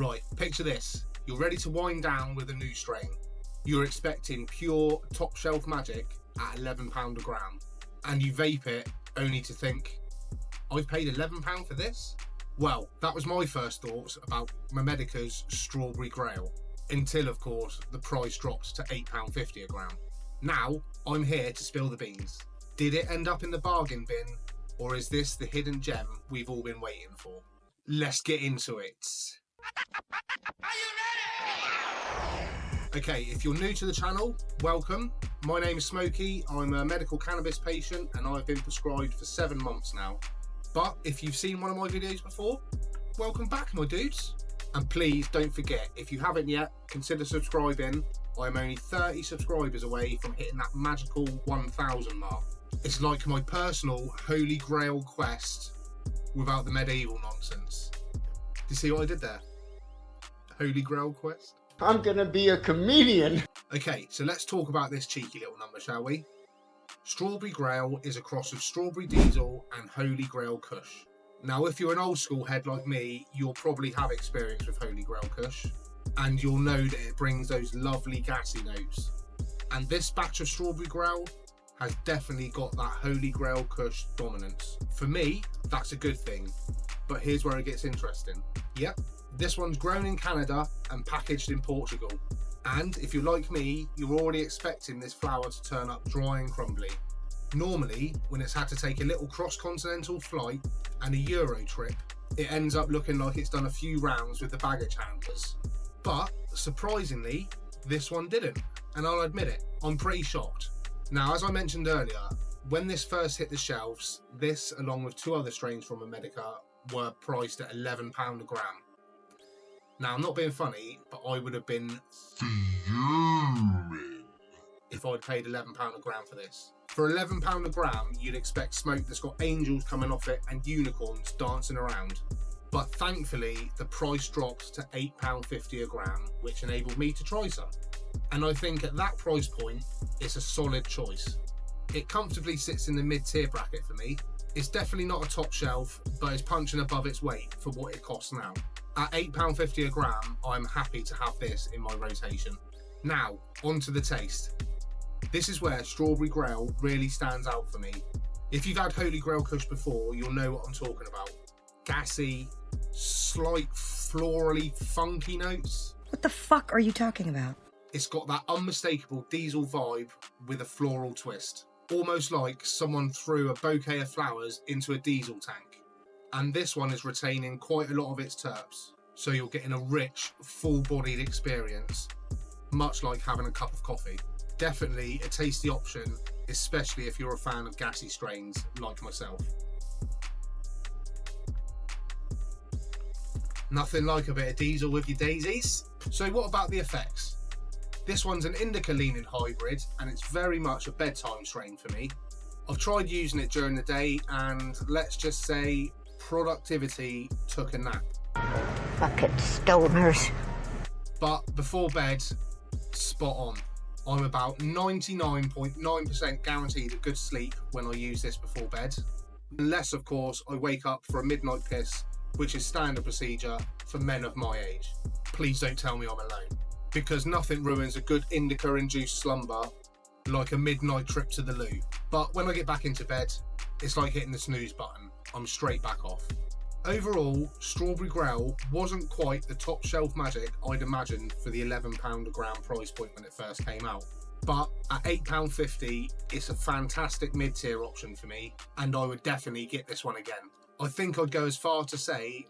Right, picture this. You're ready to wind down with a new strain. You're expecting pure top shelf magic at £11 a gram. And you vape it only to think, I've paid £11 for this? Well, that was my first thoughts about Mamedica's Strawberry Grail. Until, of course, the price dropped to £8.50 a gram. Now, I'm here to spill the beans. Did it end up in the bargain bin, or is this the hidden gem we've all been waiting for? Let's get into it. Okay, if you're new to the channel, welcome. My name is Smokey. I'm a medical cannabis patient and I've been prescribed for 7 months now. But if you've seen one of my videos before, welcome back, my dudes. And please don't forget, if you haven't yet, consider subscribing. I'm only 30 subscribers away from hitting that magical 1,000 mark. It's like my personal holy grail quest without the medieval nonsense. Do you see what I did there? Holy grail quest? I'm gonna be a comedian. Okay, so let's talk about this cheeky little number, shall we? Strawberry Grail is a cross of Strawberry Diesel and Holy Grail Kush. Now, if you're an old school head like me, you'll probably have experience with Holy Grail Kush, and you'll know that it brings those lovely gassy notes. And this batch of Strawberry Grail has definitely got that Holy Grail Kush dominance. For me, that's a good thing, but here's where it gets interesting. Yep, this one's grown in Canada and packaged in Portugal. And if you're like me, you're already expecting this flower to turn up dry and crumbly. Normally, when it's had to take a little cross-continental flight and a Euro trip, it ends up looking like it's done a few rounds with the baggage handlers. But, surprisingly, this one didn't. And I'll admit it, I'm pretty shocked. Now, as I mentioned earlier, when this first hit the shelves, this, along with 2 other strains from Mamedica, were priced at £11 a gram. Now, I'm not being funny, but I would have been fuming if I'd paid £11 a gram for this. For £11 a gram, you'd expect smoke that's got angels coming off it and unicorns dancing around. But thankfully, the price dropped to £8.50 a gram, which enabled me to try some. And I think at that price point, it's a solid choice. It comfortably sits in the mid-tier bracket for me. It's definitely not a top shelf, but it's punching above its weight for what it costs now. At £8.50 a gram, I'm happy to have this in my rotation. Now, on to the taste. This is where Strawberry Grail really stands out for me. If you've had Holy Grail Kush before, you'll know what I'm talking about. Gassy, slight florally funky notes. What the fuck are you talking about? It's got that unmistakable diesel vibe with a floral twist. Almost like someone threw a bouquet of flowers into a diesel tank. And this one is retaining quite a lot of its terps, so you're getting a rich, full-bodied experience, much like having a cup of coffee. Definitely a tasty option, especially if you're a fan of gassy strains like myself. Nothing like a bit of diesel with your daisies. So what about the effects? This one's an indica-leaning hybrid, and it's very much a bedtime strain for me. I've tried using it during the day, and let's just say productivity took a nap. Fucking stoners. But before bed, spot on. I'm about 99.9% guaranteed a good sleep when I use this before bed. Unless, of course, I wake up for a midnight piss, which is standard procedure for men of my age. Please don't tell me I'm alone, because nothing ruins a good indica-induced slumber like a midnight trip to the loo. But when I get back into bed, it's like hitting the snooze button. I'm straight back off. Overall, Strawberry Grail wasn't quite the top shelf magic I'd imagined for the £11 a gram price point when it first came out. But at £8.50, it's a fantastic mid-tier option for me, and I would definitely get this one again. I think I'd go as far to say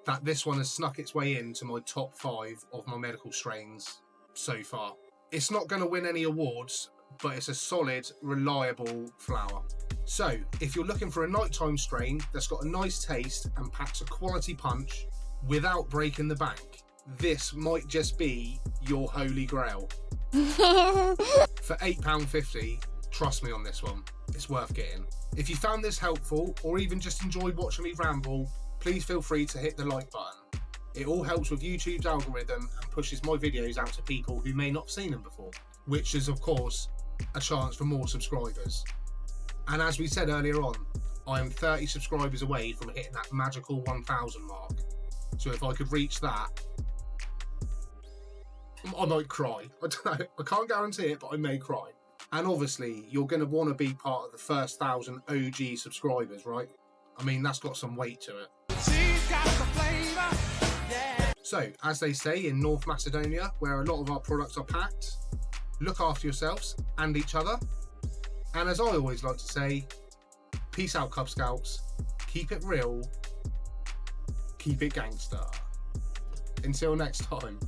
that this one has snuck its way into my top 5 of my medical strains so far. It's not going to win any awards, but it's a solid, reliable flower. So, if you're looking for a nighttime strain that's got a nice taste and packs a quality punch without breaking the bank, this might just be your holy grail. For £8.50, trust me on this one, it's worth getting. If you found this helpful, or even just enjoyed watching me ramble, please feel free to hit the like button. It all helps with YouTube's algorithm and pushes my videos out to people who may not have seen them before, which is, of course, a chance for more subscribers. And as we said earlier on, I am 30 subscribers away from hitting that magical 1,000 mark. So if I could reach that, I might cry. I don't know. I can't guarantee it, but I may cry. And obviously, you're going to want to be part of the first 1,000 OG subscribers, right? I mean, that's got some weight to it. She's got the flavor, yeah. So, as they say in North Macedonia, where a lot of our products are packed, look after yourselves and each other. And as I always like to say, peace out, Cub Scouts. Keep it real. Keep it gangster. Until next time.